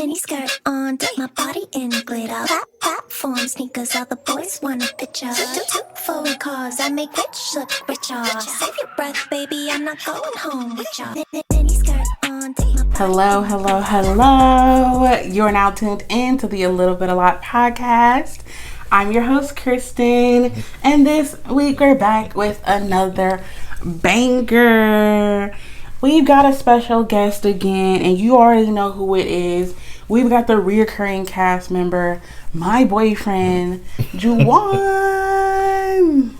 Mini skirt on, dip my body in glitter. Platform sneakers, all the boys want a picture. Two foreign cars, I make rich look richer. Save your breath, baby, I'm not going home with ya. Mini skirt on, dip my body. Hello. You're now tuned in to the A Little Bit A Lot podcast. I'm your host, Kristen, and this week we're back with another banger. We've got a special guest again, and you already know who it is. We've got the reoccurring cast member, my boyfriend, JuWan.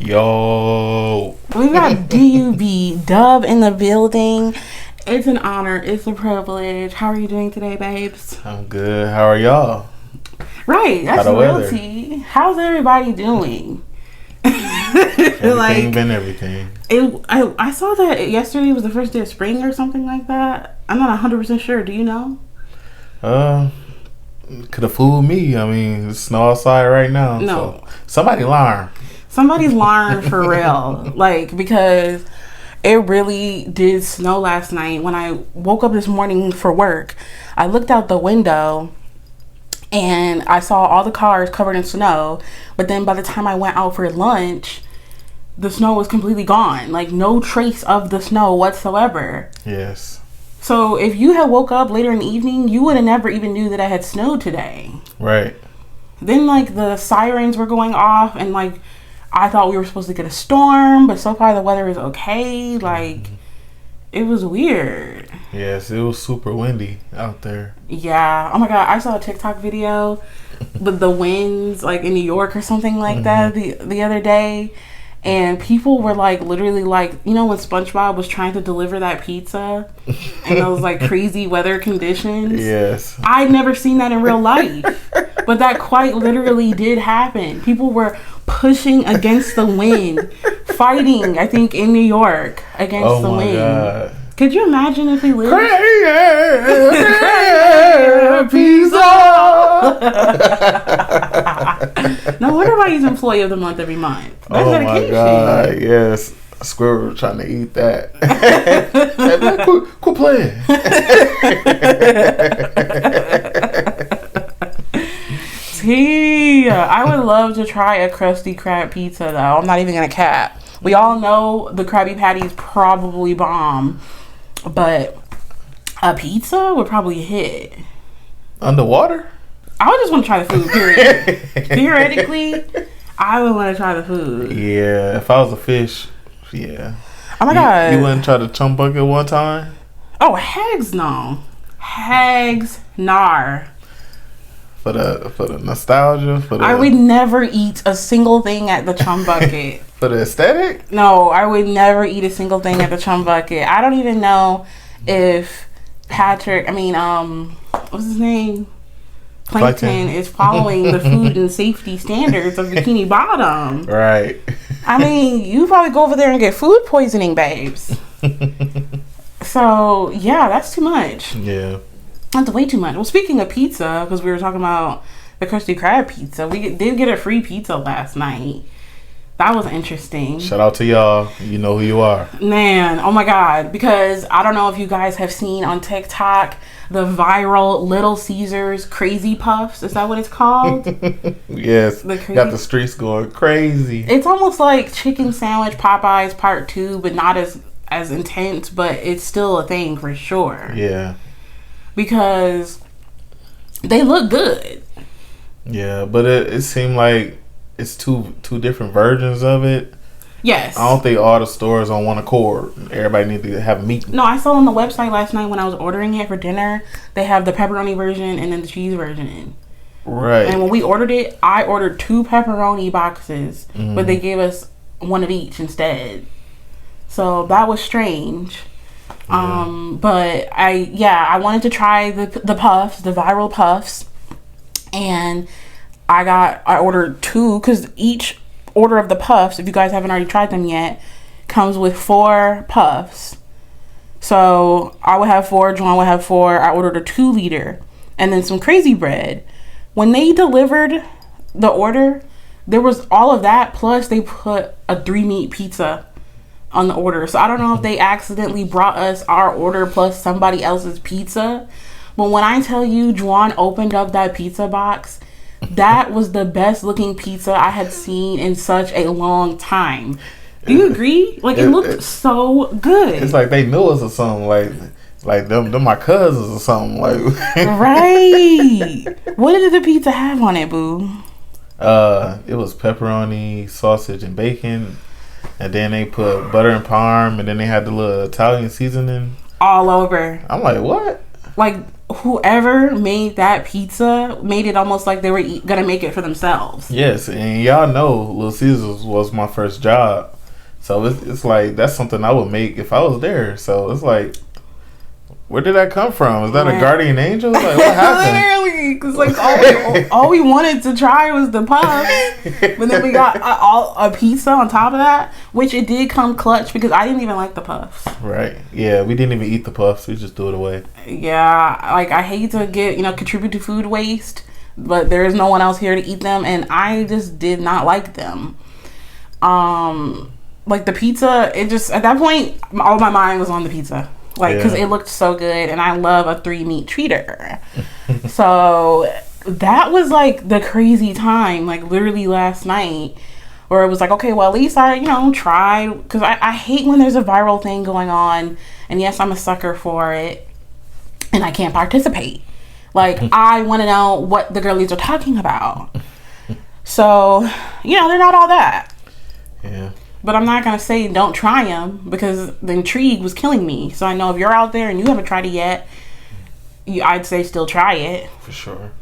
Yo. We've got D-U-B, Dub in the building. It's an honor. It's a privilege. How are you doing today, babes? I'm good. How are y'all? Right, that's realty. How's everybody doing? Everything. I saw that yesterday was the first day of spring or something like that. I'm not 100% sure. Do you know? Could have fooled me. I mean, it's snow outside right now. No. So somebody learn. Somebody's learned for real. Because it really did snow last night. When I woke up this morning for work, I looked out the window and I saw all the cars covered in snow. But then by the time I went out for lunch, the snow was completely gone. No trace of the snow whatsoever. Yes. So if you had woke up later in the evening, you would have never even knew that it had snowed today. Right. Then the sirens were going off, and I thought we were supposed to get a storm, but so far the weather is okay. It was weird. Yes, it was super windy out there. Yeah. Oh my God, I saw a TikTok video with the winds in New York or something like that the other day. And people were literally when SpongeBob was trying to deliver that pizza and those crazy weather conditions. Yes. I'd never seen that in real life. But that quite literally did happen. People were pushing against the wind, fighting, I think, in New York against the wind. God. Could you imagine if we lived? Pizza! No wonder why he's Employee of the Month every month. That's dedication. My God, yes. Squirrel trying to eat that. Quit playing. I would love to try a Krusty Krab pizza, though. I'm not even gonna cap. We all know the Krabby Patty is probably bomb, but a pizza would probably hit. Underwater? I would just want to try the food, period. Theoretically, I would want to try the food. Yeah, if I was a fish, yeah. Oh my God. You wouldn't try the chum bucket one time? Oh, hags no. Hags nar. For the nostalgia? I would never eat a single thing at the chum bucket. For the aesthetic? No, I would never eat a single thing at the chum bucket. I don't even know if what's his name? Plankton is following the food and safety standards of Bikini Bottom. Right. You probably go over there and get food poisoning, babes. So, yeah, that's too much. Yeah. That's way too much. Well, speaking of pizza, because we were talking about the Krusty Krab pizza, we did get a free pizza last night. That was interesting. Shout out to y'all. You know who you are. Man, oh my God. Because I don't know if you guys have seen on TikTok the viral Little Caesars Crazy Puffs. Is that what it's called? Yes. Got the streets going crazy. It's almost like Chicken Sandwich Popeyes Part 2, but not as intense, but it's still a thing for sure. Yeah. Because they look good. Yeah, but it seemed like it's two different versions of it. Yes. I don't think all the stores on one accord. Everybody needs to have a meeting. No, I saw on the website last night when I was ordering it for dinner, they have the pepperoni version and then the cheese version. Right. And when we ordered it, I ordered 2 pepperoni boxes, but they gave us one of each instead. So that was strange. Yeah. But I wanted to try the puffs, the viral puffs, and I ordered 2 because each order of the puffs, if you guys haven't already tried them yet, comes with 4 puffs. So I would have 4, John would have 4. I ordered a 2-liter and then some crazy bread. When they delivered the order, there was all of that plus they put a 3-meat pizza on the order. So I don't know if they accidentally brought us our order plus somebody else's pizza, But when I tell you, JuWan opened up that pizza box, that was the best looking pizza I had seen in such a long time. Do you agree? Like, it looked so good. It's like they knew us or something. Like them my cousins or something. Like right. What did the pizza have on it, boo? It was pepperoni, sausage, and bacon. And then they put butter and parm. And then they had the little Italian seasoning. All over. I'm like, what? Like, whoever made that pizza made it almost like they were gonna make it for themselves. Yes, and y'all know Little Caesars was my first job. So it's like, that's something I would make if I was there. So it's like, where did that come from? Is that a guardian angel? Like, what happened? Literally, because like all we wanted to try was the puff, but then we got a pizza on top of that, which it did come clutch because I didn't even like the puffs. Right? Yeah, we didn't even eat the puffs. We just threw it away. Yeah, like I hate to contribute to food waste, but there is no one else here to eat them, and I just did not like them. Like the pizza, it just, at that point, all my mind was on the pizza. Like, because it looked so good, and I love a 3-meat treater. So that was like the crazy time, like literally last night, where it was like, okay, well, at least I, tried. Because I hate when there's a viral thing going on, and yes, I'm a sucker for it, and I can't participate. Like, I want to know what the girlies are talking about. So, they're not all that. Yeah. But I'm not going to say don't try them, because the intrigue was killing me. So I know if you're out there and you haven't tried it yet, I'd say still try it. For sure.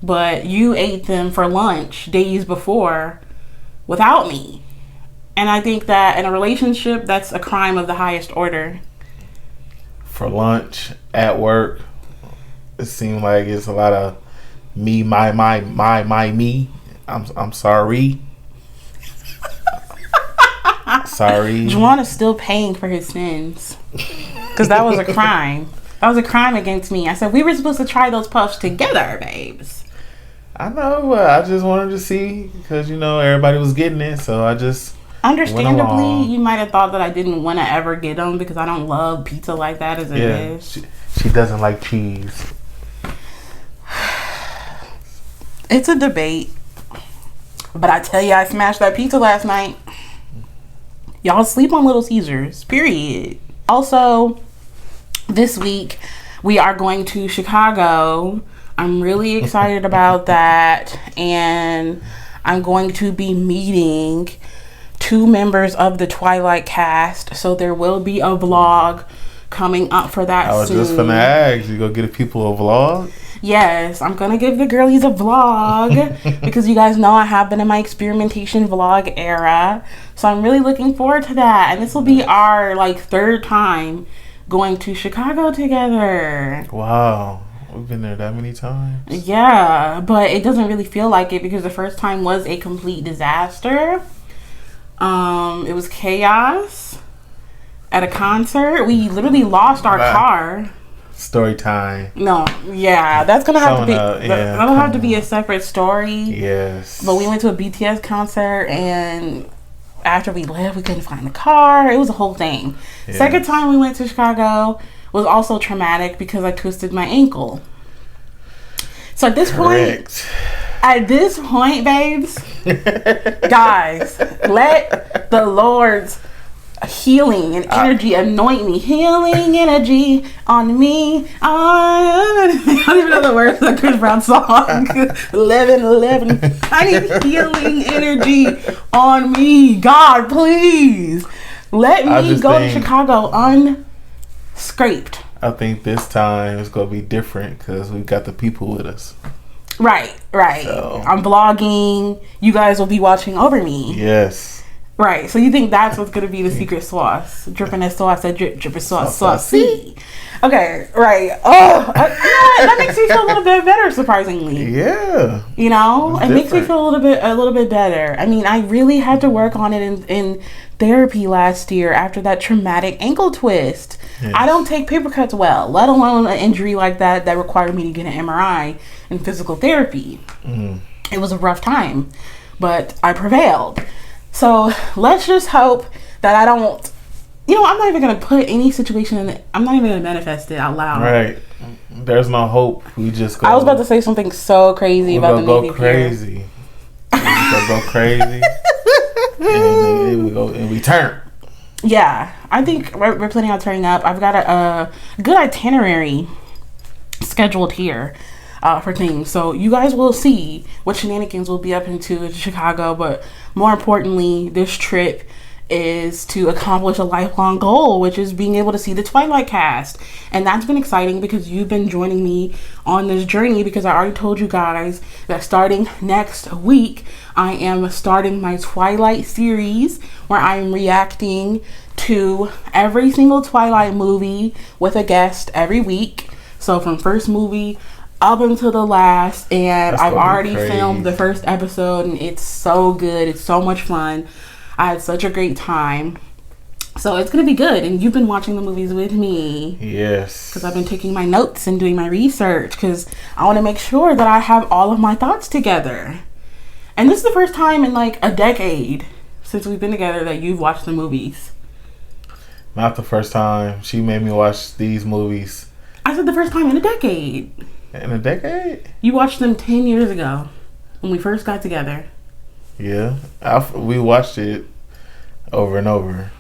But you ate them for lunch days before without me. And I think that in a relationship, that's a crime of the highest order. For lunch, at work, it seemed like it's a lot of me, my, me. I'm sorry. Sorry. JuWan is still paying for his sins. Because that was a crime. That was a crime against me. I said, we were supposed to try those puffs together, babes. I know, but I just wanted to see, because, everybody was getting it, so I just understandably, you might have thought that I didn't want to ever get them, because I don't love pizza like that as it is. She doesn't like cheese. It's a debate. But I tell you, I smashed that pizza last night. Y'all sleep on Little Caesars, period. Also, this week, we are going to Chicago. I'm really excited about that. And I'm going to be meeting 2 members of the Twilight cast. So there will be a vlog coming up for that soon. I was just finna ask, you gonna give people a vlog? Yes, I'm gonna give the girlies a vlog because you guys know I have been in my experimentation vlog era. So I'm really looking forward to that. And this will be our 3rd time going to Chicago together. Wow. We've been there that many times. Yeah, but it doesn't really feel like it because the first time was a complete disaster. It was chaos at a concert. We literally lost our car. Story time. No, yeah, that's gonna have to be. That'll have to be a separate story. Yes. But we went to a BTS concert, and after we left, we couldn't find the car. It was a whole thing. Yes. Second time we went to Chicago was also traumatic because I twisted my ankle. So at this point, babes, guys, let the Lord's healing and energy anoint me. Healing energy on me. I don't even know the words of the Chris Brown song. 11. I need healing energy on me. God, please let me go to Chicago unscraped. I think this time it's gonna be different because we got the people with us. Right. So. I'm vlogging. You guys will be watching over me. Yes. Right, so you think that's what's going to be the secret sauce? Dripping that sauce, that dripping saucy. Okay, right. Oh, that makes me feel a little bit better, surprisingly. Yeah. It makes me feel a little bit better. I mean, I really had to work on it in therapy last year after that traumatic ankle twist. Yes. I don't take paper cuts well, let alone an injury like that required me to get an MRI and physical therapy. It was a rough time, but I prevailed. So let's just hope that I don't, I'm not even going to put any situation in it. I'm not even going to manifest it out loud. Right. There's no hope. We just go. I was about to say something so crazy about the Navy go crazy. We go crazy. and we turn. Yeah, I think we're planning on turning up. I've got a good itinerary scheduled here for things. So you guys will see what shenanigans we'll be up into in Chicago. But more importantly, this trip is to accomplish a lifelong goal, which is being able to see the Twilight cast. And that's been exciting because you've been joining me on this journey, because I already told you guys that starting next week I am starting my Twilight series, where I am reacting to every single Twilight movie with a guest every week. So from first movie up until the last, and I've already filmed the first episode, and it's so good. It's so much fun. I had such a great time. So it's going to be good. And you've been watching the movies with me. Yes. Because I've been taking my notes and doing my research, because I want to make sure that I have all of my thoughts together. And this is the first time in like a decade since we've been together that you've watched the movies. Not the first time. She made me watch these movies. I said the first time in a decade. In a decade? You watched them 10 years ago when we first got together. Yeah, we watched it over and over.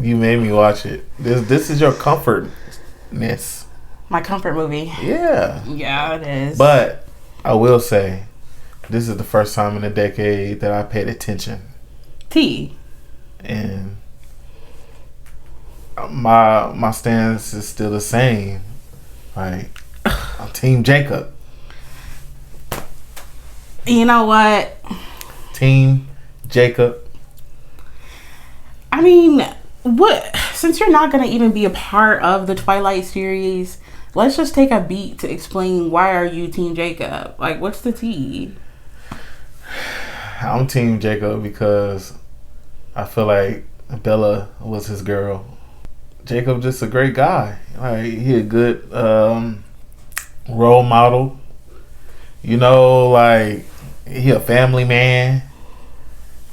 You made me watch it. This is your comfortness. My comfort movie. Yeah. Yeah, it is. But I will say, this is the first time in a decade that I paid attention. T. And my stance is still the same. Like, I'm Team Jacob. You know what? Team Jacob. I mean, what? Since you're not going to even be a part of the Twilight series, let's just take a beat to explain why are you Team Jacob? Like, what's the tea? I'm Team Jacob because I feel like Bella was his girl. Jacob just a great guy. Like, he a good role model. You know, like, he a family man.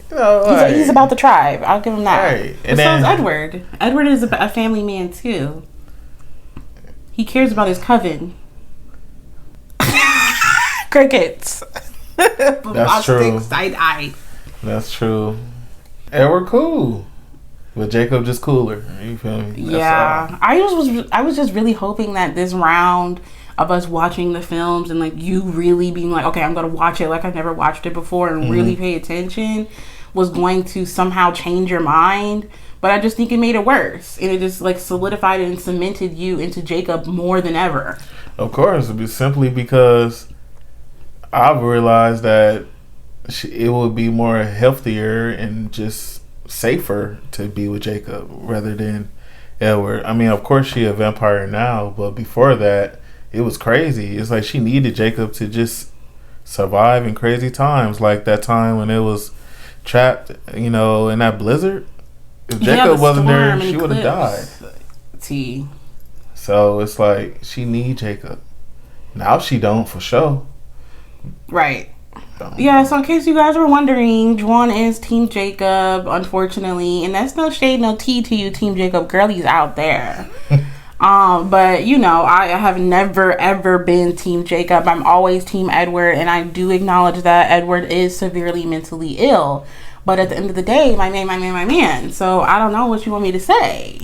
You know, he's about the tribe. I'll give him that. Right. And so is Edward. Edward is a family man too. He cares about his coven. Crickets. That's true. Side-eye. That's true. Edward cool. But Jacob just cooler. You feel me? Yeah. I was just really hoping that this round of us watching the films and like you really being like, okay, I'm gonna watch it like I never watched it before and really pay attention was going to somehow change your mind. But I just think it made it worse, and it just like solidified and cemented you into Jacob more than ever. Of course, simply because I've realized that it would be more healthier and just safer to be with Jacob rather than Edward. I mean, of course she a vampire now, but before that it was crazy. It's like she needed Jacob to just survive in crazy times, like that time when it was trapped, you know, in that blizzard. If Jacob wasn't there, she would have died. T. So it's like she need Jacob. Now she don't, for sure. Right. Yeah, so in case you guys were wondering, JuWan is Team Jacob, unfortunately. And that's no shade, no tea to you Team Jacob girlies out there. But, you know, I have never, ever been Team Jacob. I'm always Team Edward. And I do acknowledge that Edward is severely mentally ill. But at the end of the day, my man. So I don't know what you want me to say.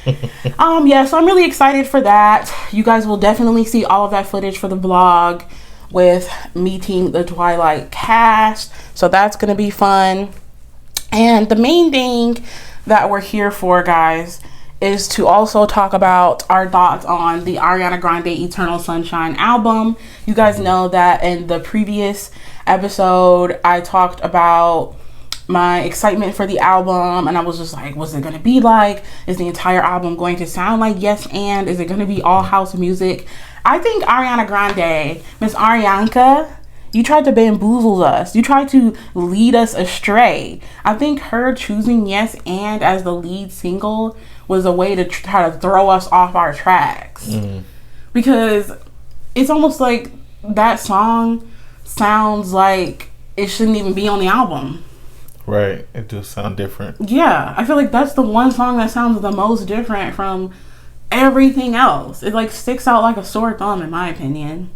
Yeah, so I'm really excited for that. You guys will definitely see all of that footage for the vlog with meeting the Twilight cast. So that's going to be fun. And the main thing that we're here for, guys, is to also talk about our thoughts on the Ariana Grande Eternal Sunshine album. You guys know that in the previous episode, I talked about my excitement for the album, and I was just like, what's it gonna be like? Is the entire album going to sound like Yes and? Is it gonna be all house music? I think Ariana Grande, Miss Arianka, you tried to bamboozle us. You tried to lead us astray. I think her choosing Yes and as the lead single was a way to try to throw us off our tracks. Because it's almost like that song sounds like it shouldn't even be on the album. Right. It does sound different. Yeah. I feel like that's the one song that sounds the most different from everything else. It like sticks out like a sore thumb in my opinion.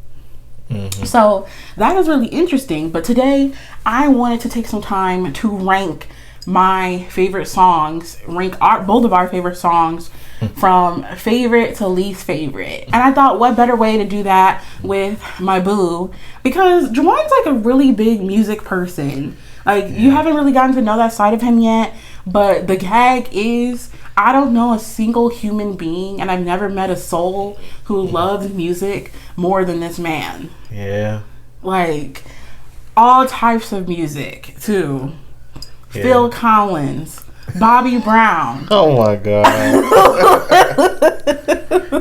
So that is really interesting. But today I wanted to take some time to rank my favorite songs, both of our favorite songs from favorite to least favorite. And I thought, what better way to do that with my boo, because JuWan's like a really big music person. Like, you haven't really gotten to know that side of him yet, but the gag is, I don't know a single human being, and I've never met a soul who loves music more than this man. Yeah. Like, all types of music, too. Yeah. Phil Collins, Bobby Brown. Oh my God.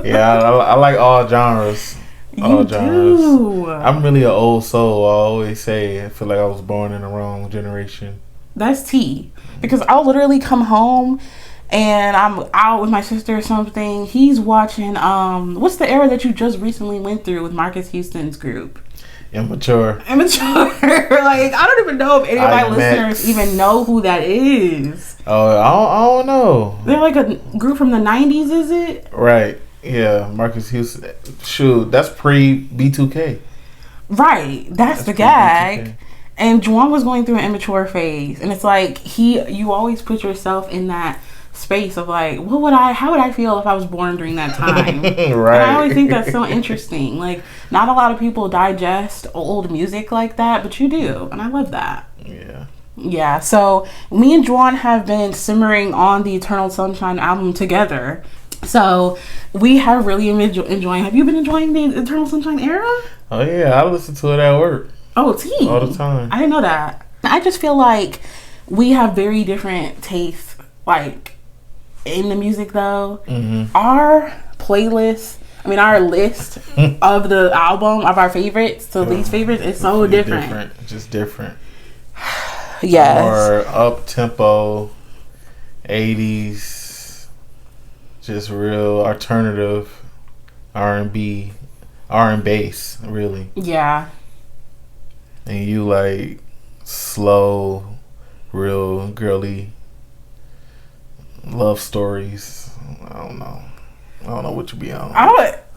Yeah, I like all genres. All genres. Do. I'm really an old soul. I always say I feel like I was born in the wrong generation. That's tea. Because I'll literally come home and I'm out with my sister or something. He's watching, what's the era that you just recently went through with Marcus Houston's group? Immature. Like, I don't even know if any of my listeners even know who that is. Oh, I don't know. They're like a group from the 90s, is it? Right. Yeah, Marcus Houston. Shoot, that's pre-B2K. Right. That's the gag. B2K. And JuWan was going through an immature phase. And it's like, you always put yourself in that space of like, how would I feel if I was born during that time? Right. And I always think that's so interesting. Like, not a lot of people digest old music like that, but you do, and I love that. Yeah, so me and JuWan have been simmering on the Eternal Sunshine album together, so we have really enjoying. Have you been enjoying the Eternal Sunshine era? Oh yeah, I listen to it at work. Oh, tea. All the time. I didn't know that. I just feel like we have very different tastes, like, in the music though. Our playlist, our list of the album of our favorites to least favorites is so different. Just different. Yes. More up tempo, 80s, just real alternative R&B, bass, really. Yeah. And you like slow, real girly love stories. I don't know what you be on.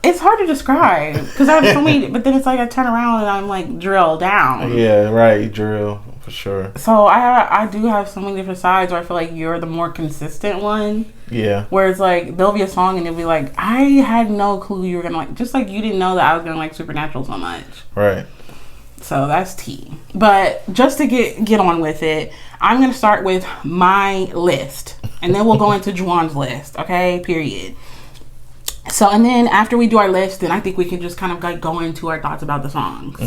It's hard to describe because I have so many, but then it's like I turn around and I'm like drill down. Yeah, right, drill for sure. So I do have so many different sides where I feel like you're the more consistent one. Yeah. Where it's like there'll be a song and it'll be like, I had no clue you were gonna like, just like you didn't know that I was gonna like Supernatural so much. Right. So that's tea. But just to get on with it, I'm gonna start with my list, and then we'll go into JuWan's list. Okay, period. So, and then after we do our list, then I think we can just kind of like go into our thoughts about the songs.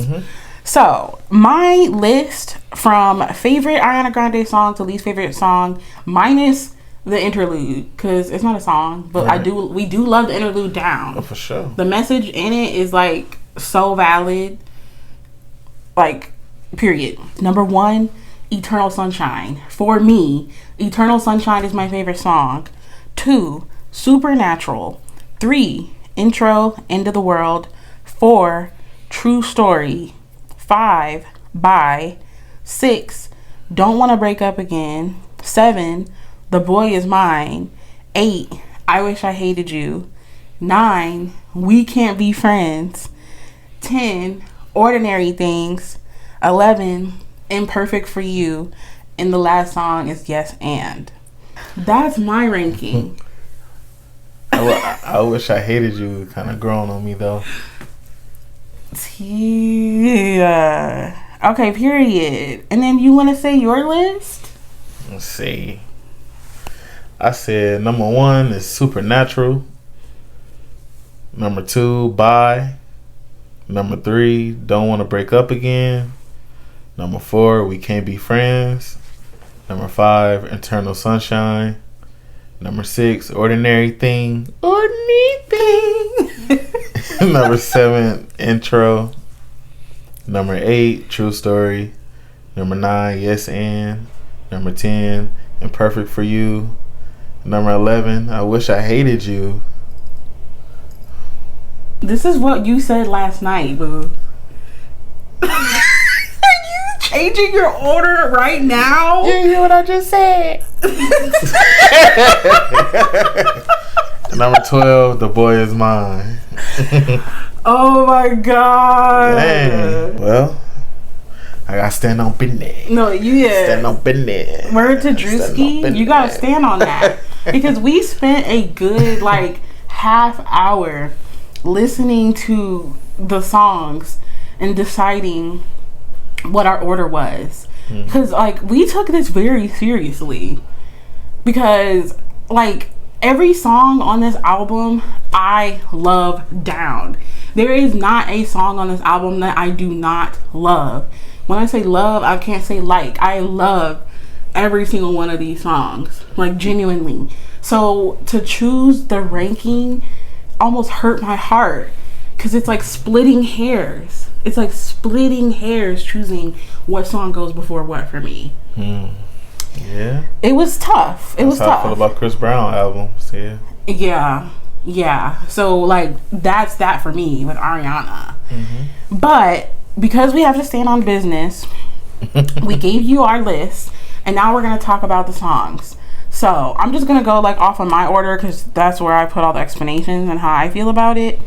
So, my list from favorite Ariana Grande song to least favorite song, minus the interlude, because it's not a song, but right. we do love the interlude down. Oh, for sure. The message in it is like so valid. Like, period. Number 1, Eternal Sunshine. For me, Eternal Sunshine is my favorite song. 2, Supernatural. 3, Intro, End of the World. 4, True Story. 5, Bye. 6, Don't Want to Break Up Again. 7, The Boy Is Mine. 8, I Wish I Hated You. 9, We Can't Be Friends. 10, Ordinary Things. 11, Imperfect for You. And the last song is Yes and. That's my ranking. I wish I hated you. Kind of grown on me though. Yeah. Okay, period. And then you want to say your list? Let's see. I said number 1 is Supernatural. Number 2, Bye. Number 3, Don't Want to Break Up Again. Number 4, We Can't Be Friends. Number 5, Eternal Sunshine. Number 6, Ordinary Thing. Number 7, Intro. Number 8, True Story. Number 9, Yes and. Number 10, Imperfect for You. Number 11, I Wish I Hated You. This is what you said last night, boo. Are you changing your order right now? You hear what I just said? Number 12, The Boy Is Mine. Oh my god. Dang. Well, I gotta stand on business. No, Stand on business. Word to Drewski, you gotta stand on that. Because we spent a good like half hour listening to the songs and deciding what our order was. Because like we took this very seriously. Because like every song on this album I love down. There is not a song on this album that I do not love. When I say love, I can't say like. I love every single one of these songs, like genuinely. So to choose the ranking almost hurt my heart because it's like splitting hairs. It's like splitting hairs choosing what song goes before what for me. Yeah. It was tough. It was That's how tough. I feel about Chris Brown albums. Yeah. Yeah. So like that's that for me with Ariana. But because we have to stand on business, we gave you our list, and now we're gonna talk about the songs. So I'm just gonna go like off of my order because that's where I put all the explanations and how I feel about it.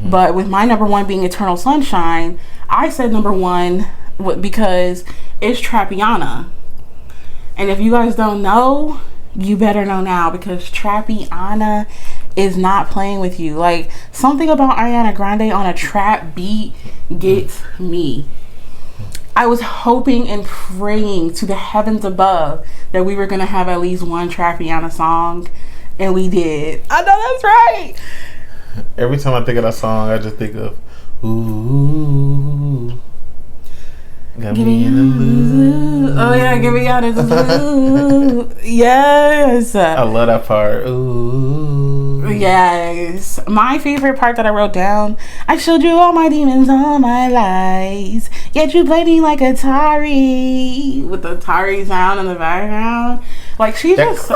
But with my number one being Eternal Sunshine, I said number one because it's Trappiana. And if you guys don't know, you better know now because Trappiana is not playing with you. Like, something about Ariana Grande on a trap beat gets me. I was hoping and praying to the heavens above that we were going to have at least one Trappiana song, and we did. I know that's right. Every time I think of that song, I just think of, ooh, got me in the mood. Oh yeah, get me out of the mood. Yes. I love that part. Ooh. Yes. My favorite part that I wrote down, I showed you all my demons, all my lies, yet you played me like Atari, with the Atari sound in the background. Like, she's just,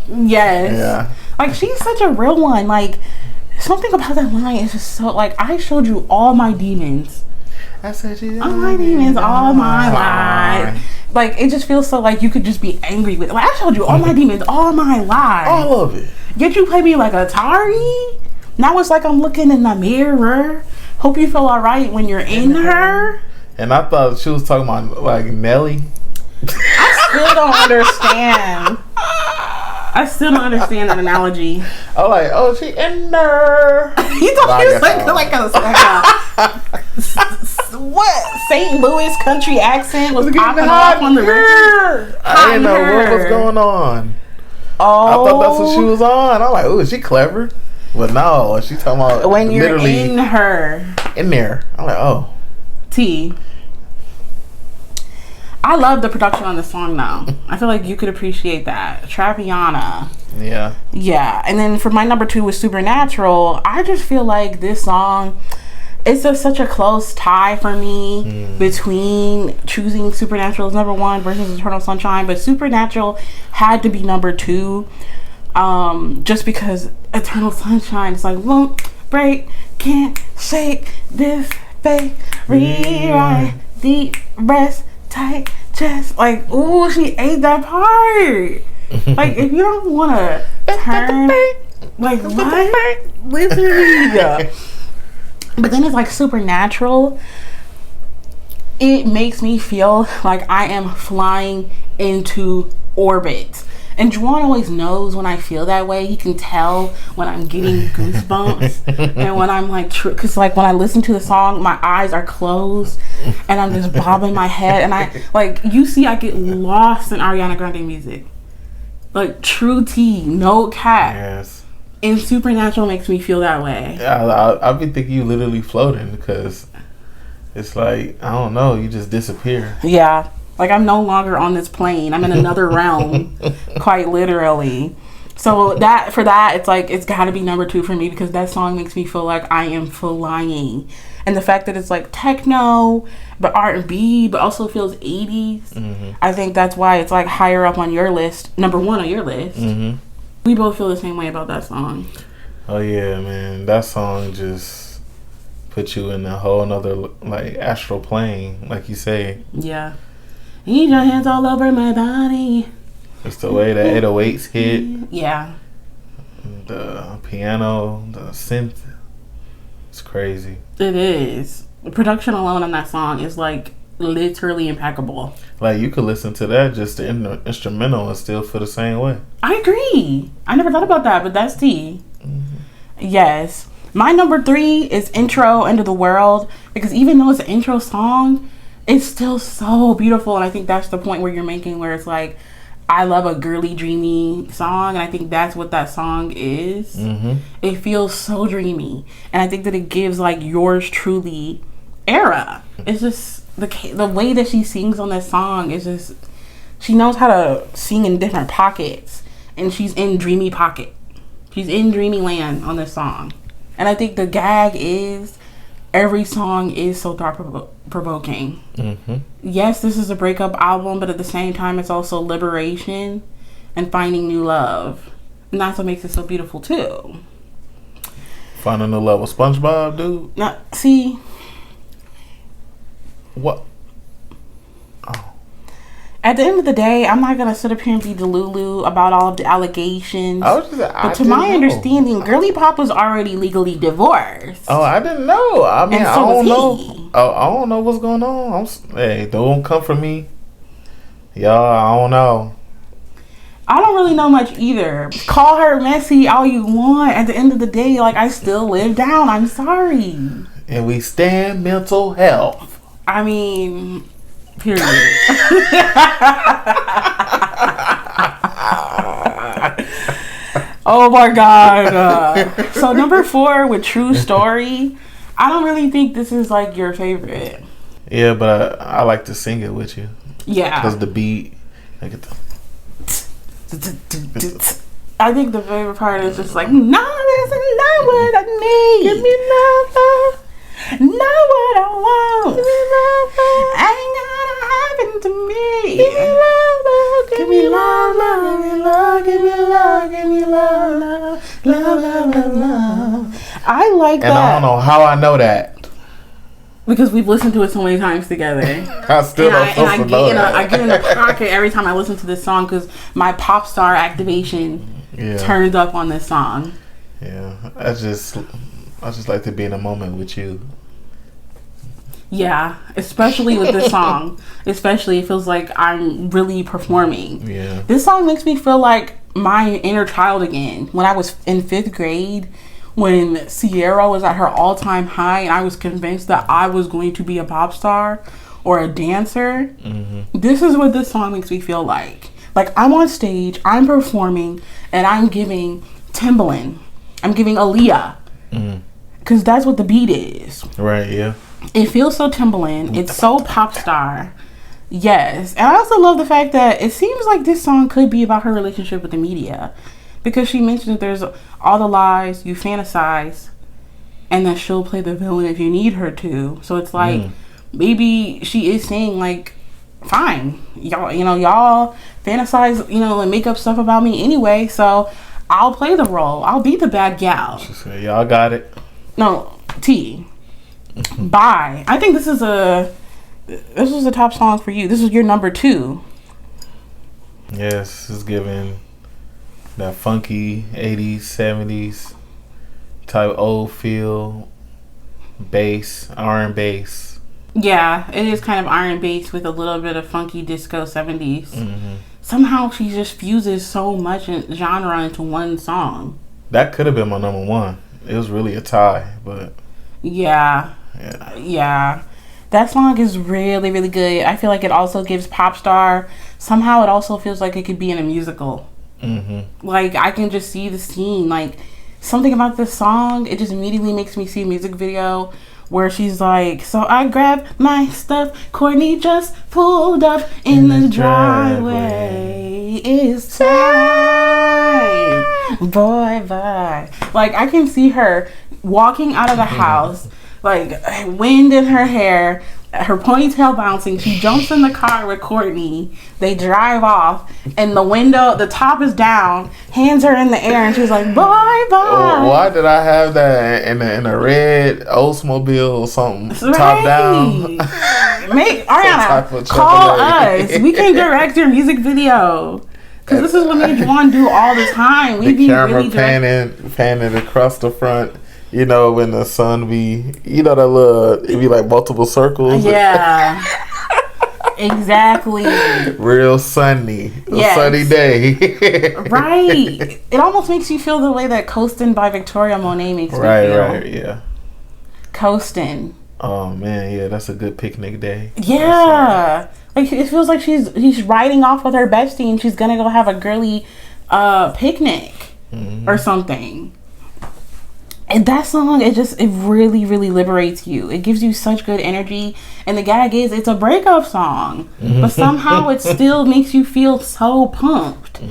yes. Yeah. Like, she's such a real one. Like, something about that line is just so, like, I showed you all my demons. I said you all my demons, all my lies. Like, it just feels so like you could just be angry with it. Like, I showed you all my demons, all my lies. all of it. Yet you play me like Atari? Now it's like I'm looking in the mirror. Hope you feel alright when you're in her. And I thought she was talking about like Nelly. I still don't understand. I still don't understand that analogy. I'm like, oh, she in there. You thought he was like a what? St. Louis country accent was popping off on the record. I didn't know what was going on. Oh, I thought that's what she was on. I'm like, oh, is she clever? But no, she talking about when you're literally in her. in there. I'm like, oh. T. I love the production on the song though. I feel like you could appreciate that. Trappiana. Yeah. Yeah. And then for my number two was Supernatural. I just feel like this song, it's such a close tie for me between choosing Supernatural as number one versus Eternal Sunshine. But Supernatural had to be number two. Just because Eternal Sunshine is like, won't break, can't shake this faith, rewrite, deep rest, tight chest. Like, ooh, she ate that part. Like, if you don't want to turn, like, what? Listen. But then it's like Supernatural. It makes me feel like I am flying into orbit. And JuWan always knows when I feel that way. He can tell when I'm getting goosebumps and when I'm like, because like when I listen to the song, my eyes are closed and I'm just bobbing my head. And I, like, you see, I get lost in Ariana Grande music. Like, true tea, no cap. Yes. And Supernatural makes me feel that way. Yeah, I've been thinking you literally floating because it's like, I don't know, you just disappear. Yeah. Like, I'm no longer on this plane. I'm in another realm, quite literally. So that for that, it's like, it's got to be number two for me because that song makes me feel like I am flying. And the fact that it's like techno, but R&B, but also feels 80s. I think that's why it's like higher up on your list, number one on your list. We both feel the same way about that song. Oh yeah, man, that song just put you in a whole nother like astral plane, like you say. Yeah. Need your hands all over my body. It's the way that 808s hit. Yeah. The piano, the synth. It's crazy. It is. The production alone on that song is like literally impeccable. Like you could listen to that just the instrumental and still feel the same way. I agree. I never thought about that, but that's tea. Yes. My number 3 is Intro End of the World, because even though it's an intro song, it's still so beautiful. And I think that's the point where you're making, where it's like, I love a girly, dreamy song, and I think that's what that song is. It feels so dreamy, and I think that it gives like Yours Truly era. It's just the way that she sings on this song is just, she knows how to sing in different pockets, and she's in dreamy pocket. She's in dreamy land on this song. And I think the gag is every song is so thought-provoking. Yes, this is a breakup album, but at the same time, it's also liberation and finding new love. And that's what makes it so beautiful, too. Finding new love with SpongeBob, dude? Now, see... What? At the end of the day, I'm not going to sit up here and be delulu about all of the allegations. But to my understanding, Girly Pop was already legally divorced. Oh, I didn't know. I mean, and so I don't know. he. I don't know what's going on. Hey, don't come for me. Y'all, I don't know. I don't really know much either. Call her messy all you want. At the end of the day, like, I still live down. I'm sorry. And we stand mental health. I mean... Period. Oh my god. So number 4 with True Story. I don't really think this is like your favorite. Yeah, but I like to sing it with you. Yeah. Because the beat. I get the... I think the favorite part is just like, no, this is not what I need. Give me love. Not what I want. Ain't gonna happen to me. Give me love, give me love, give me love, love. I like that. And I don't know how I know that. Because we've listened to it so many times together. I still don't know that. I get in a pocket every time I listen to this song because my pop star activation turns up on this song. Yeah, I just like to be in a moment with you. Yeah, especially with this song. Especially, it feels like I'm really performing. Yeah. This song makes me feel like my inner child again. When I was in 5th grade, when Sierra was at her all-time high, and I was convinced that I was going to be a pop star or a dancer. This is what this song makes me feel like. Like, I'm on stage, I'm performing, and I'm giving Timbaland. I'm giving Aaliyah. Because that's what the beat is. Right, yeah. It feels so Timbaland. It's so pop star. Yes. And I also love the fact that it seems like this song could be about her relationship with the media. Because she mentioned that there's all the lies you fantasize, and that she'll play the villain if you need her to. So it's like, maybe she is saying like, fine, y'all fantasize, and make up stuff about me anyway, so I'll play the role. I'll be the bad gal. She said, y'all got it. No, T. Bye. I think this was a top song for you. This is your number 2. Yes, it's giving that funky 80s, 70s type old feel, bass, iron bass. Yeah, it is kind of iron bass with a little bit of funky disco 70s. Somehow she just fuses so much genre into one song. That could have been my number 1. It was really a tie, but... Yeah. That song is really, really good. I feel like it also gives pop star. Somehow it also feels like it could be in a musical. Like, I can just see the scene. Like, something about this song, it just immediately makes me see a music video where she's like, so I grabbed my stuff, Courtney just pulled up in the driveway. It's time, boy, bye. Like, I can see her walking out of the house, like, wind in her hair, her ponytail bouncing. She jumps in the car with Courtney. They drive off, and the top is down, hands are in the air, and she's like, bye bye. Why did I have that in a red Oldsmobile or something? Right. Top down. Ariana, call us. We can direct your music video. Because this is what me and JuWan do all the time. We The be camera really panning across the front. You know, when the sun be, you know, that little, it be like multiple circles. Yeah. Exactly. Real sunny. Yes. A sunny day. Right. It almost makes you feel the way that Coastin' by Victoria Monet makes me feel. Right, yeah. Coastin'. Oh, man, yeah, that's a good picnic day. Yeah. Like, it feels like he's riding off with her bestie and she's gonna go have a girly picnic or something. And that song, it really, really liberates you. It gives you such good energy. And the gag is, it's a breakup song. But somehow it still makes you feel so pumped.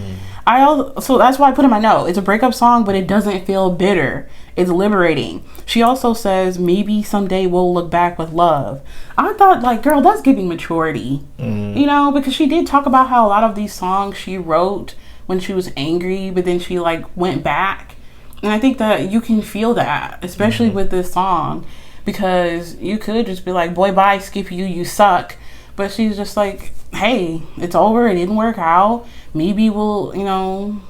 So that's why I put in my note. It's a breakup song, but it doesn't feel bitter. It's liberating. She also says, maybe someday we'll look back with love. I thought, like, girl, that's giving maturity. You know, because she did talk about how a lot of these songs she wrote when she was angry, but then she, like, went back. And I think that you can feel that, especially with this song, because you could just be like, boy, bye, skip you, you suck. But she's just like, hey, it's over, it didn't work out. Maybe we'll, you know,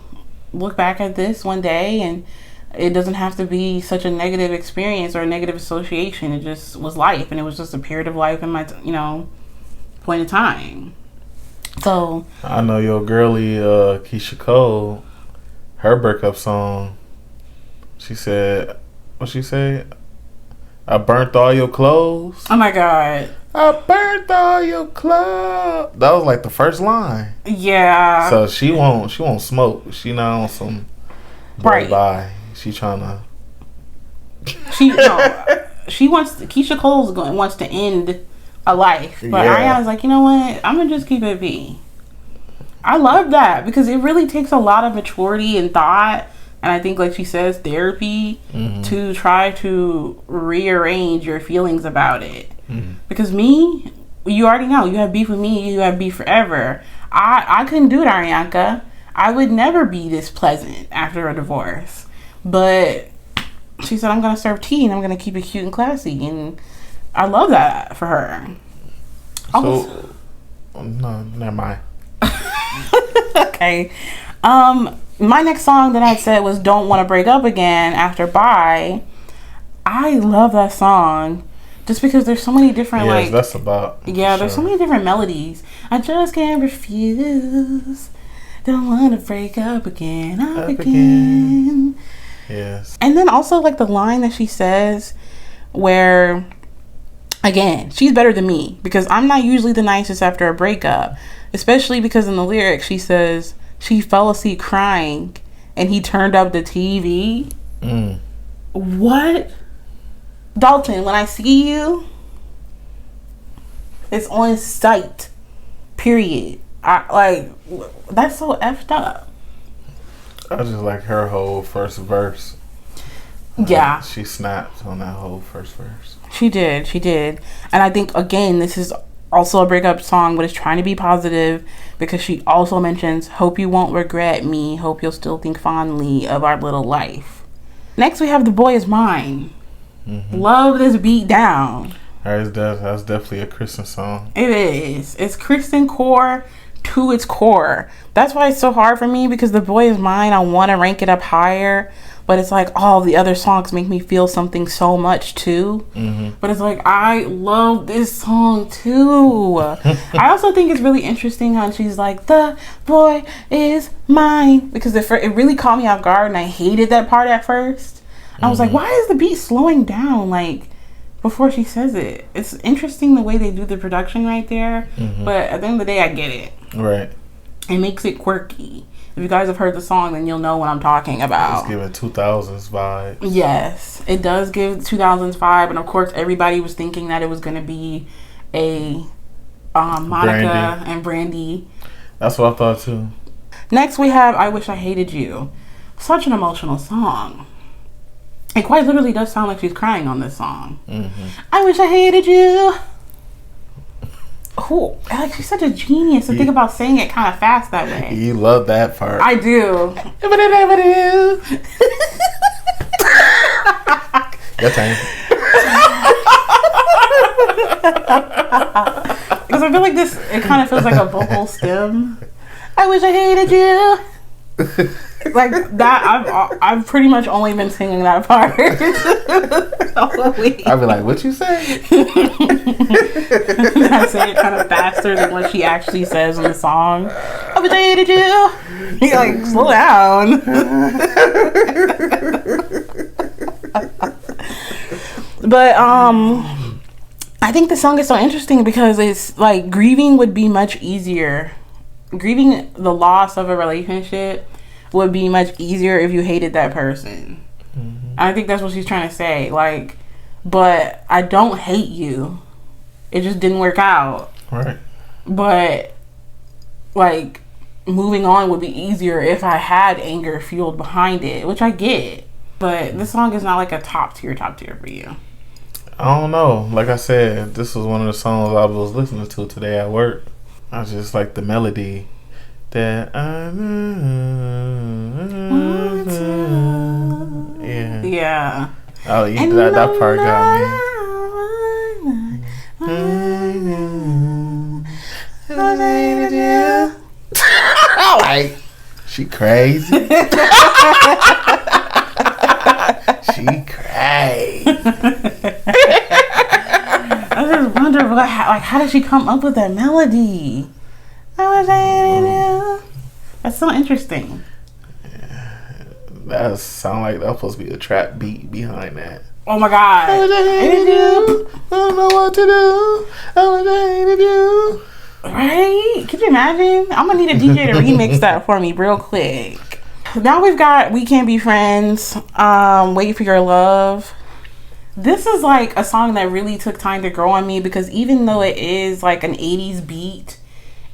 look back at this one day, and it doesn't have to be such a negative experience or a negative association. It just was life, and it was just a period of life in my, you know, point of time. So I know your girly, Keisha Cole, her breakup song, she said, what she say? I burnt all your clothes. oh my god, I burnt all your clothes. That was like the first line. yeah. So she won't smoke. She not on some Right. bye. She trying to. Keisha Cole wants to end a life, but Yeah. Ariana's like, you know what? I'm gonna just keep it V. I love that because it really takes a lot of maturity and thought, and I think, like she says, therapy to try to rearrange your feelings about it. Because me, you already know, you have beef with me, you have beef forever. I couldn't do it, Arianka. I would never be this pleasant after a divorce. But she said, I'm going to serve tea and I'm going to keep it cute and classy. And I love that for her. So, no, never mind. Okay. My next song that I said was Don't Want to Break Up Again after Bye. I love that song just because there's so many different, Yes, that's about. there's so many different melodies. I just can't refuse. Don't want to break up again. Up again. Yes. And then also, like, the line that she says where, again, she's better than me because I'm not usually the nicest after a breakup, especially because in the lyrics she says she fell asleep crying and he turned up the TV. What? Dalton, when I see you, it's on sight. Period. That's so effed up. I just like her whole first verse. Yeah. She snapped on that whole first verse. She did. And I think, again, this is also a breakup song, but it's trying to be positive because she also mentions, hope you won't regret me, hope you'll still think fondly of our little life. Next, we have The Boy Is Mine. Love this beat down. That's definitely a Kristen song. It is. It's Kristen core to its core. That's why it's so hard for me because The Boy Is Mine, I want to rank it up higher, but it's like all the other songs make me feel something so much too. But it's like, I love this song too. I also think it's really interesting how she's like, the boy is mine, because it really caught me off guard and I hated that part at first. I was like, why is the beat slowing down like before she says it? It's interesting the way they do the production right there, but at the end of the day, I get it. Right. It makes it quirky. If you guys have heard the song, then you'll know what I'm talking about. It's giving 2000s vibes. Yes, it does give 2000s vibe, and of course, everybody was thinking that it was going to be a Monica and Brandy. That's what I thought too. Next, we have I Wish I Hated You. Such an emotional song. It quite literally does sound like she's crying on this song. I wish I hated you. Oh, like, she's such a genius to think about saying it kind of fast that way. You love that part. I do. Your turn. Because I feel like it kind of feels like a vocal stem. I wish I hated you. Like that, I've pretty much only been singing that part all week. I'd be like, what you say? I say it kind of faster than what she actually says in the song. I wish I hated you. You're like, slow down. But I think the song is so interesting because it's like grieving would be much easier. Grieving the loss of a relationship would be much easier if you hated that person. Mm-hmm. I think that's what she's trying to say. Like, but I don't hate you. It just didn't work out. Right. But like moving on would be easier if I had anger fueled behind it, which I get. But this song is not like a top tier for you. I don't know. Like I said, this was one of the songs I was listening to today at work. I just like the melody that yeah. Oh, that part got me. Like, she crazy. She crazy. I just wonder, how did she come up with that melody? That's so interesting. Yeah, that sound like that's supposed to be a trap beat behind that. Oh my god! I don't know what to do. I do. Right? Could you imagine? I'm gonna need a DJ to remix that for me real quick. Now we've got We Can't Be Friends. Wait for Your Love. This is like a song that really took time to grow on me because even though it is like an 80s beat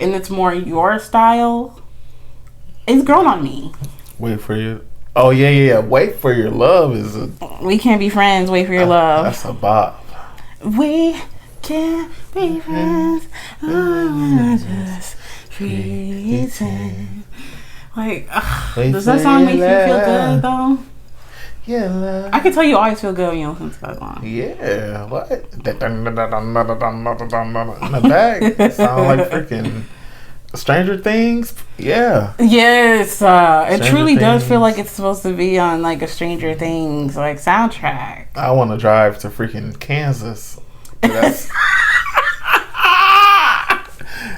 and it's more your style, it's grown on me. Wait for you. Oh yeah. Wait for Your Love is a. We Can't Be Friends. Wait for Your Love. That's a bop. We can't be friends. Oh, just pretend. Like, does that song make you feel good though? Yeah, love. I can tell you always feel good when you listen to that song. Yeah, what? In the back, sound like freaking Stranger Things. Yeah. Yes, it truly does feel like it's supposed to be on like a Stranger Things like soundtrack. I want to drive to freaking Kansas. That's.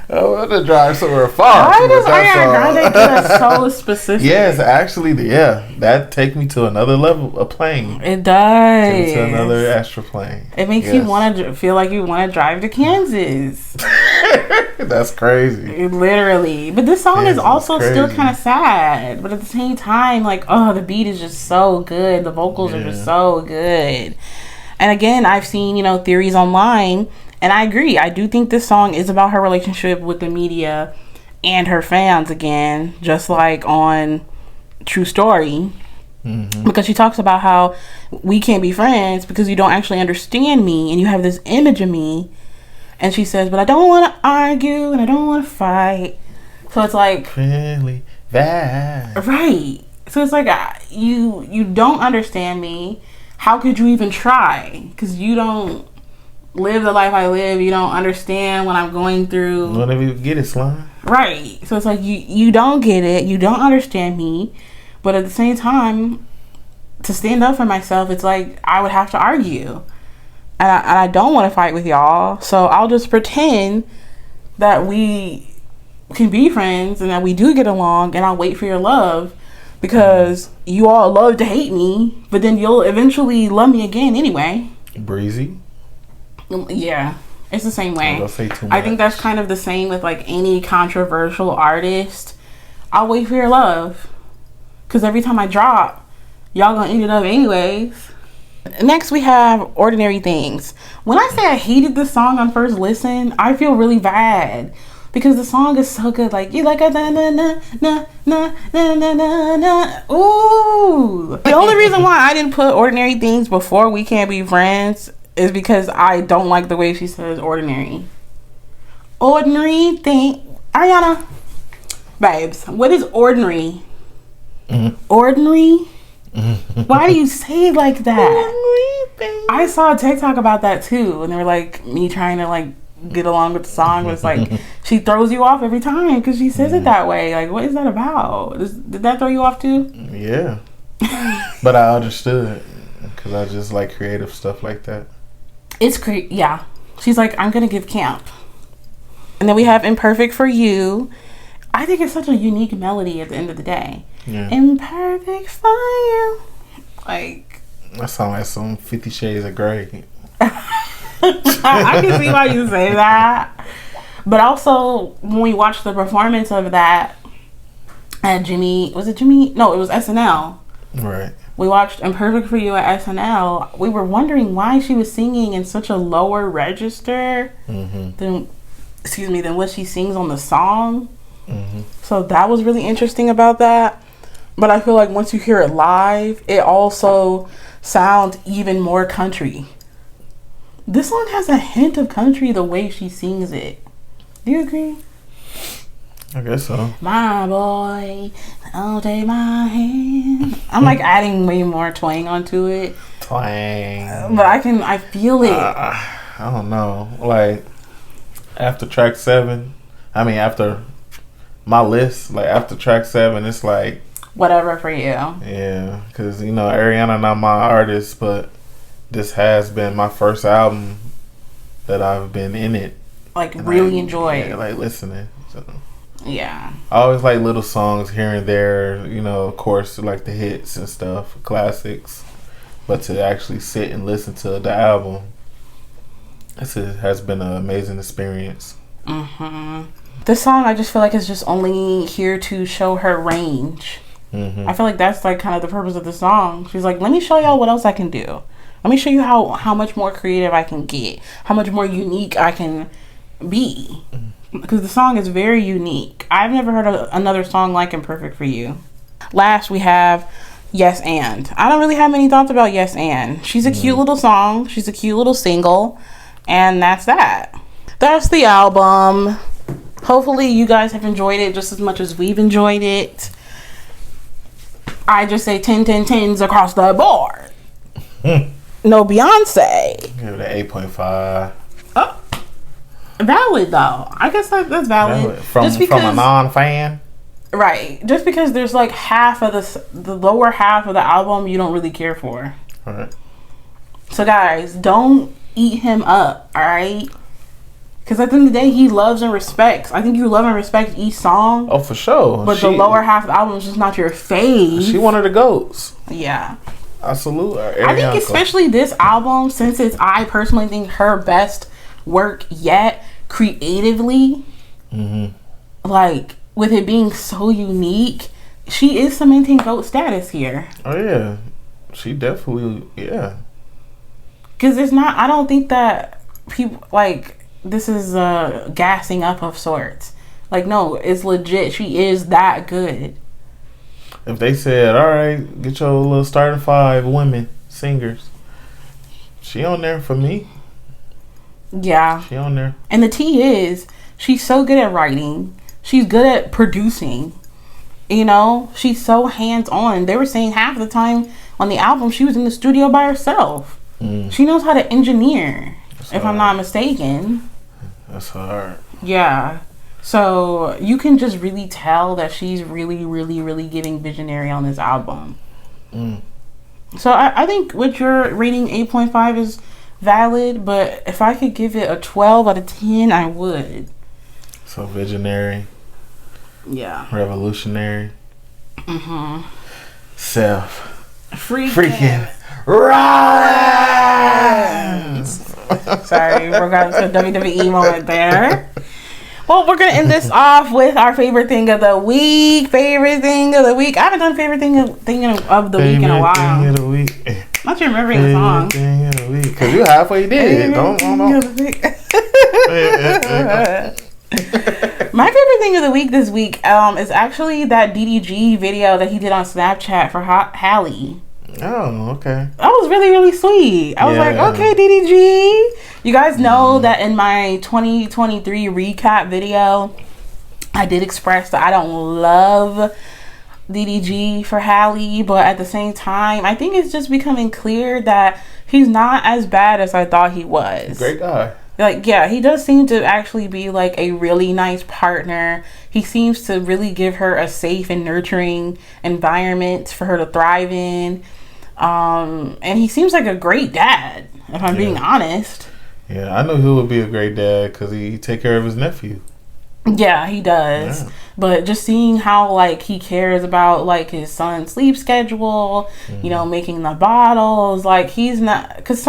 I want to drive somewhere far. Why does Ariana Grande do that so specific? Yes, actually, that take me to another level of plane. It does. Take me to another astroplane. It makes you want to feel like you want to drive to Kansas. That's crazy. Literally. But this song is also still kind of sad. But at the same time, like, the beat is just so good. The vocals are just so good. And again, I've seen, theories online. And I agree. I do think this song is about her relationship with the media and her fans again, just like on True Story. Mm-hmm. Because she talks about how we can't be friends because you don't actually understand me and you have this image of me. And she says, but I don't want to argue and I don't want to fight. So it's like... Really bad. Right. So it's like, you don't understand me. How could you even try? Because you don't live the life I live. You don't understand what I'm going through. You don't even get it, Slime. Right. So it's like you don't get it. You don't understand me. But at the same time, to stand up for myself, it's like I would have to argue. And I don't want to fight with y'all. So I'll just pretend that we can be friends and that we do get along. And I'll wait for your love. Because you all love to hate me. But then you'll eventually love me again anyway. Breezy. Yeah, it's the same way. Don't say too much. I think that's kind of the same with like any controversial artist. I'll wait for your love, because every time I drop, y'all gonna eat it up anyways. Next we have Ordinary Things. When I say I hated this song on first listen, I feel really bad because the song is so good. Like, you like a na na na na na na na na na. Ooh. The only reason why I didn't put Ordinary Things before We Can't Be Friends is because I don't like the way she says ordinary. Ordinary thing. Ariana, babes, what is ordinary? Mm-hmm. Ordinary? Mm-hmm. Why do you say it like that? I saw a TikTok about that too, and they were like me trying to like get along with the song, but it's like she throws you off every time because she says it that way. Like, what is that about? Did that throw you off too? Yeah. But I understood because I just like creative stuff like that. It's great. Yeah. She's like, I'm going to give camp. And then we have Imperfect for You. I think it's such a unique melody at the end of the day. Yeah. Imperfect for You. Like, that sounds like some 50 Shades of Grey. I can see why you say that. But also, when we watched the performance of that at Jimmy, was it Jimmy? No, it was SNL. Right. We watched Imperfect for You at SNL. We were wondering why she was singing in such a lower register than what she sings on the song. So that was really interesting about that. But I feel like once you hear it live, it also sounds even more country. This song has a hint of country the way she sings it. Do you agree? I guess so. My boy, don't take my hand. I'm like adding way more twang onto it. Twang. But I feel it. I don't know. Like, after track 7, after my list, like after track 7, it's like whatever for you. Yeah, because Ariana not my artist, but this has been my first album that I've been in it, like really enjoy. Yeah, like listening. So yeah, I always like little songs here and there. Of course, like the hits and stuff, classics. But to actually sit and listen to the album, has been an amazing experience. This song, I just feel like is just only here to show her range. I feel like that's like kind of the purpose of the song. She's like, let me show y'all what else I can do. Let me show you how much more creative I can get, how much more unique I can be. Because the song is very unique. I've never heard another song like Imperfect for You. Last, we have Yes And. I don't really have many thoughts about Yes And. She's a cute little song. She's a cute little single. And that's that. That's the album. Hopefully you guys have enjoyed it just as much as we've enjoyed it. I just say 10, 10, 10s across the board. No Beyonce. Give it an 8.5. Oh, valid though. I guess that's valid. From a non-fan. Right. Just because there's like half of the lower half of the album you don't really care for. All right. So guys, don't eat him up. All right. Because at the end of the day, he loves and respects. I think you love and respect each song. Oh, for sure. But the lower half of the album is just not your fave. She one of the GOATs. Yeah. I salute her. I think especially this album, since it's, I personally think, her best work yet, creatively. Like, with it being so unique, she is cementing GOAT status here. Oh, yeah. She definitely, yeah. Because it's not, I don't think that people, like, this is a gassing up of sorts. Like, no, it's legit. She is that good. If they said, all right, get your little starting 5 women singers, she on there for me. Yeah. She on there. And the tea is, she's so good at writing. She's good at producing. She's so hands-on. They were saying half the time on the album, she was in the studio by herself. She knows how to engineer, if I'm not mistaken. That's hard. Yeah. So you can just really tell that she's really, really, really giving visionary on this album. So I think with your rating 8.5 is valid, but if I could give it a 12 out of 10, I would. So visionary. Yeah. Revolutionary. Self. Freaking rise. Sorry, we got into a WWE moment there. Well, we're going to end this off with our favorite thing of the week. Favorite thing of the week. I haven't done favorite thing of the week in a while. Thing of the week. Not you remembering the song. Thing of the week. Because you halfway did. Don't. My favorite thing of the week this week is actually that DDG video that he did on Snapchat for Hallie. Oh, okay. That was really, really sweet. I was like, okay, DDG. You guys know that in my 2023 recap video, I did express that I don't love DDG for Hallie, but at the same time, I think it's just becoming clear that he's not as bad as I thought he was. Great guy. Like, yeah, he does seem to actually be like a really nice partner. He seems to really give her a safe and nurturing environment for her to thrive in. And he seems like a great dad, if I'm being honest. Yeah, I know he would be a great dad because he take care of his nephew. Yeah, he does. Yeah. But just seeing how, like, he cares about, like, his son's sleep schedule, you know, making the bottles, like, he's not, because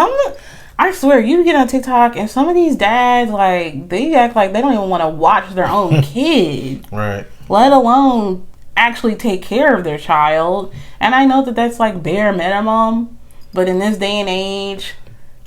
I swear, you get on TikTok and some of these dads, like, they act like they don't even want to watch their own kid. Right. Let alone actually take care of their child. And I know that that's, like, bare minimum. But in this day and age,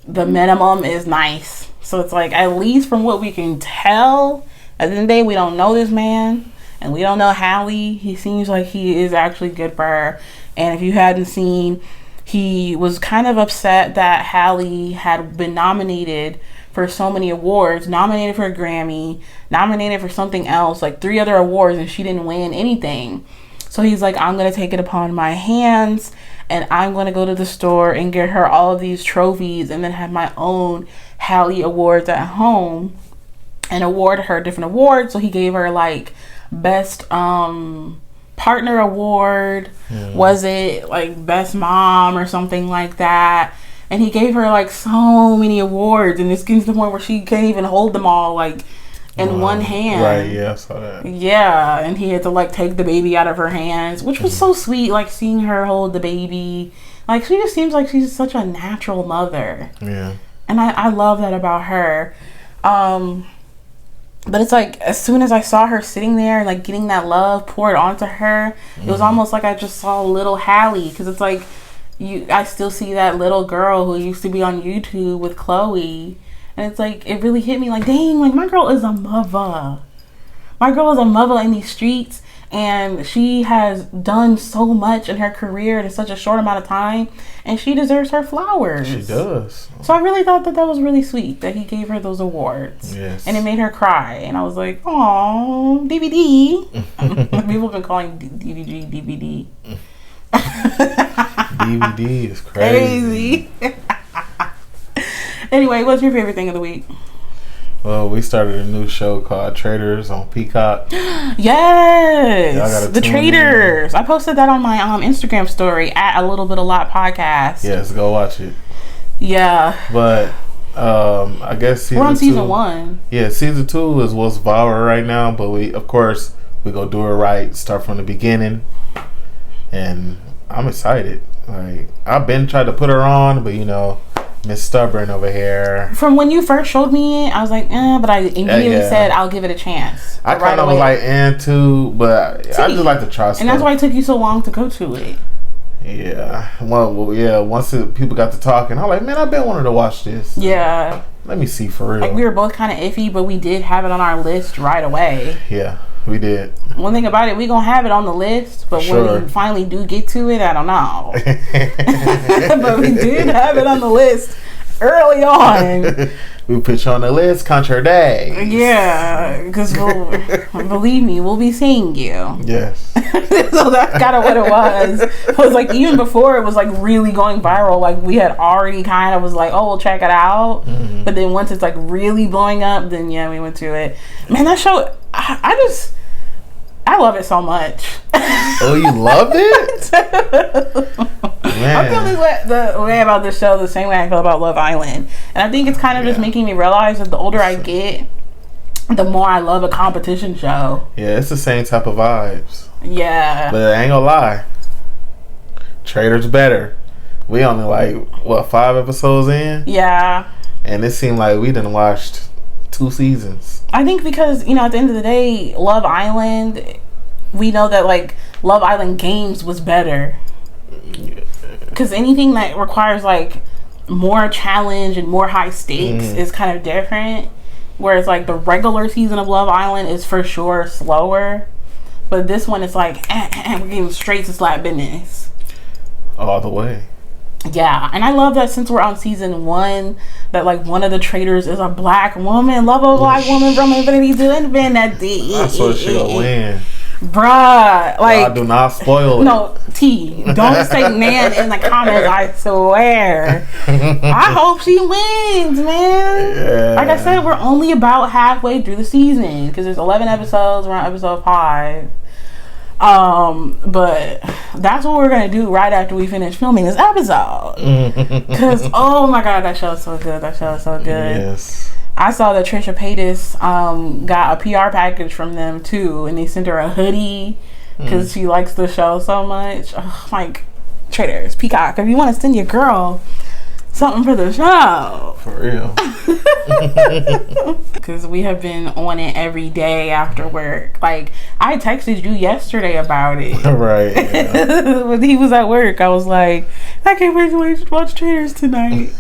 the minimum is nice. So it's like, at least from what we can tell, at the end of the day, we don't know this man. And we don't know Hallie. He seems like he is actually good for her. And if you hadn't seen, he was kind of upset that Hallie had been nominated for so many awards, nominated for a Grammy, nominated for something else, like 3 other awards, and she didn't win anything. So he's like, I'm going to take it upon my hands, and I'm going to go to the store and get her all of these trophies and then have my own Hallie Awards at home and award her different awards. So he gave her, like, best partner award, was it like best mom or something like that, and he gave her like so many awards, and it's getting to the point where she can't even hold them all like in one hand. Right, yeah, I saw that. Yeah, and he had to like take the baby out of her hands, which was so sweet, like seeing her hold the baby. Like, she just seems like she's such a natural mother. Yeah. And I love that about her. But it's like, as soon as I saw her sitting there, like, getting that love poured onto her, it was almost like I just saw little Hallie. Because it's like, I still see that little girl who used to be on YouTube with Chloe. And it's like, it really hit me like, dang, like, my girl is a mother. My girl is a mother in these streets. And she has done so much in her career in such a short amount of time. And she deserves her flowers. She does. So I really thought that was really sweet that he gave her those awards. Yes. And it made her cry. And I was like, "Aw, DVD." People been calling DVD. DVD is crazy. Anyway, what's your favorite thing of the week? Well, we started a new show called Traders on Peacock. Yes, The Traders. I posted that on my Instagram story at A Little Bit A Lot Podcast. Yes, go watch it. Yeah, but I guess we're on season 1. Yeah, season 2 is what's viral right now. But we go do it right, start from the beginning, and I'm excited. Like, I've been trying to put her on, but you know, Miss Stubborn over here. From when you first showed me it, I was like, but I immediately said I'll give it a chance. I kind of was like, too, but I just like to try stuff. And that's why it took you so long to go to it. Yeah. Well, yeah. Once people got to talking, I'm like, man, I've been wanting to watch this. Yeah. Let me see for real. Like, we were both kind of iffy, but we did have it on our list right away. Yeah, we did. One thing about it, we gonna have it on the list, but when we finally do get to it, I don't know. But we did have it on the list early on. We put you on the list, Contra Day. Yeah, because believe me, we'll be seeing you. Yes. So that's kind of what it was. It was like, even before it was like really going viral, like we had already kind of was like, oh, we'll check it out. Mm-hmm. But then once it's like really blowing up, then yeah, we went to it. Man, that show, I love it so much. Oh, you loved it? Man. I feel the way about this show the same way I feel about Love Island. And I think it's kind of just making me realize that the older I get, the more I love a competition show. Yeah, it's the same type of vibes. Yeah. But I ain't gonna lie. Traders better. We only like, 5 episodes in? Yeah. And it seemed like we done watched 2 seasons. I think because, you know, at the end of the day, Love Island, we know that, like, Love Island Games was better. Because anything that requires, like, more challenge and more high stakes is kind of different. Whereas, like, the regular season of Love Island is for sure slower. But this one is like, we're getting straight to slap business. All the way. Yeah, and I love that since we're on season 1, that like one of the traders is a black woman. Love a black woman from Infinity to Infinity. I swear she gonna win. Bruh. Like, do not spoil it. No, T. Don't say Nan in the comments, I swear. I hope she wins, man. Yeah. Like I said, we're only about halfway through the season because there's 11 episodes. We're on episode 5. But that's what we're gonna do right after we finish filming this episode. Because oh my god, that show is so good. That show is so good. Yes. I saw that Trisha Paytas got a PR package from them too, and they sent her a hoodie because she likes the show so much. Oh, like, traders, Peacock, if you want to send your girl something for the show. For real. Because we have been on it every day after work. Like, I texted you yesterday about it. Right. Yeah. When he was at work, I was like, I can't wait to watch Traders tonight.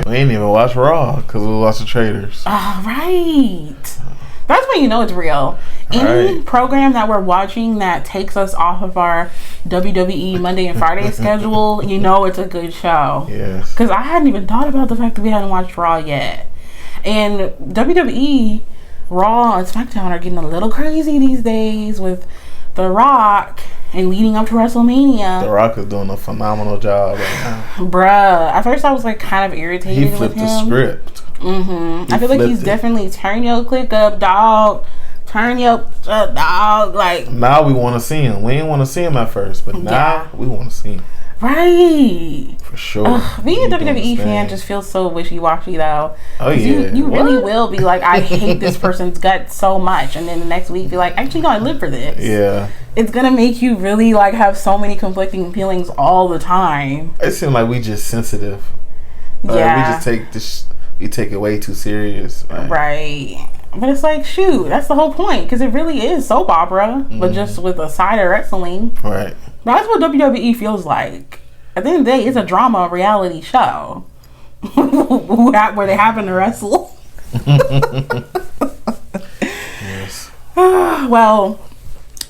We ain't even watch Raw because we watched the Traders. All right. That's when you know it's real. Any program that we're watching that takes us off of our WWE Monday and Friday schedule, you know it's a good show. Yes. Because I hadn't even thought about the fact that we hadn't watched Raw yet. And WWE, Raw, and SmackDown are getting a little crazy these days with The Rock and leading up to WrestleMania. The Rock is doing a phenomenal job right now. Bruh. At first I was like kind of irritated He flipped with him. the script. I feel like he's definitely turn your click up, dog. Turn your dog. Like, now we want to see him. We didn't want to see him at first, but now we want to see him. Right. For sure. Being a WWE fan just feels so wishy-washy though. Oh yeah. You really will be like, I hate this person's gut so much, and then the next week be like, actually no, I live for this. Yeah. It's gonna make you really like have so many conflicting feelings all the time. It seems like we just sensitive. Yeah. We just take this. We take it way too serious. Right. But it's like, shoot, that's the whole point, because it really is soap opera, but just with a side of wrestling. Right. That's what WWE feels like. At the end of the day, it's a drama reality show where they happen to wrestle. Yes. Well,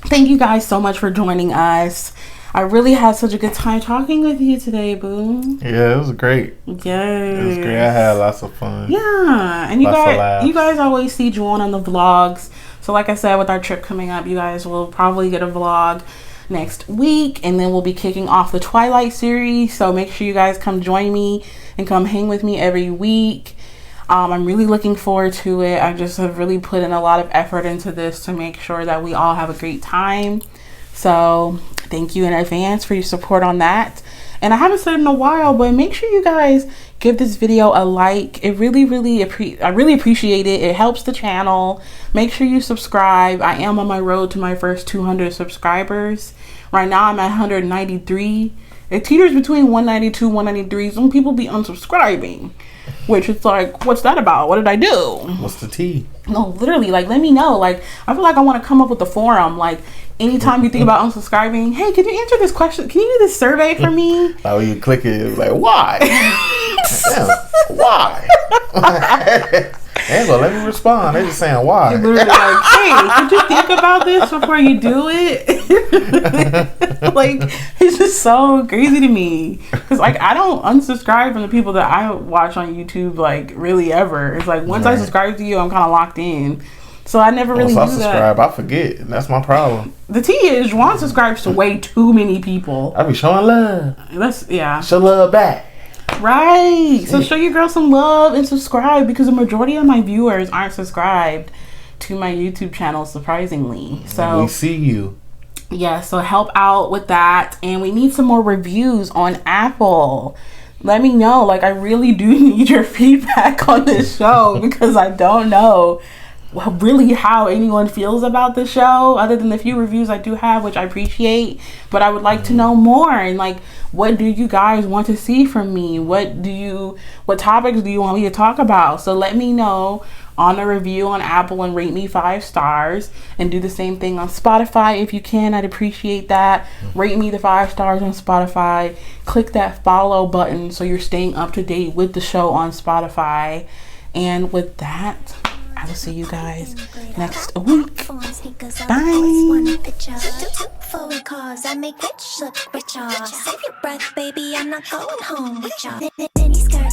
thank you guys so much for joining us. I really had such a good time talking with you today, boo. Yeah, it was great. Yes. It was great. I had lots of fun. Yeah. And you guys always see JuWan on the vlogs. So like I said, with our trip coming up, you guys will probably get a vlog next week, and then we'll be kicking off the Twilight series. So make sure you guys come join me and come hang with me every week. I'm really looking forward to it. I just have really put in a lot of effort into this to make sure that we all have a great time. So thank you in advance for your support on that. And I haven't said in a while, but make sure you guys give this video a like. It really, I really appreciate it. It helps the channel. Make sure you subscribe. I am on my road to my first 200 subscribers. Right now I'm at 193. It teeters between 192, 193. Some people be unsubscribing, which is like, what's that about? What did I do? What's the tea? No, literally, like, let me know. Like, I feel like I want to come up with a forum. Like, anytime you think about unsubscribing, hey, can you answer this question? Can you do this survey for me? Like when you click it, it's like, why? Damn, why? They ain't gonna let me respond. They just saying why. You're literally like, hey, did you think about this before you do it? Like, it's just so crazy to me. Because, like, I don't unsubscribe from the people that I watch on YouTube, like, really ever. It's like, once I subscribe to you, I'm kind of locked in. So I never really Once do I subscribe, that. I forget. That's my problem. The tea is, JuWan subscribes to way too many people. I be showing love. Yeah. Show love back. Right. So show your girl some love and subscribe, because the majority of my viewers aren't subscribed to my YouTube channel, surprisingly. So we see you. Yeah, so help out with that. And we need some more reviews on Apple. Let me know. Like, I really do need your feedback on this show, because I don't know really how anyone feels about the show, other than the few reviews I do have, which I appreciate. But I would like to know more. And like, what do you guys want to see from me? What topics do you want me to talk about? So let me know on a review on Apple and rate me 5 stars, and do the same thing on Spotify if you can. I'd appreciate that. Rate me the 5 stars on Spotify. Click that follow button so you're staying up to date with the show on Spotify. And with that, I will see you guys next week. Bye. Forward cause I make rich look richer. Save your breath, baby, I'm not going home with ya. Mini skirt.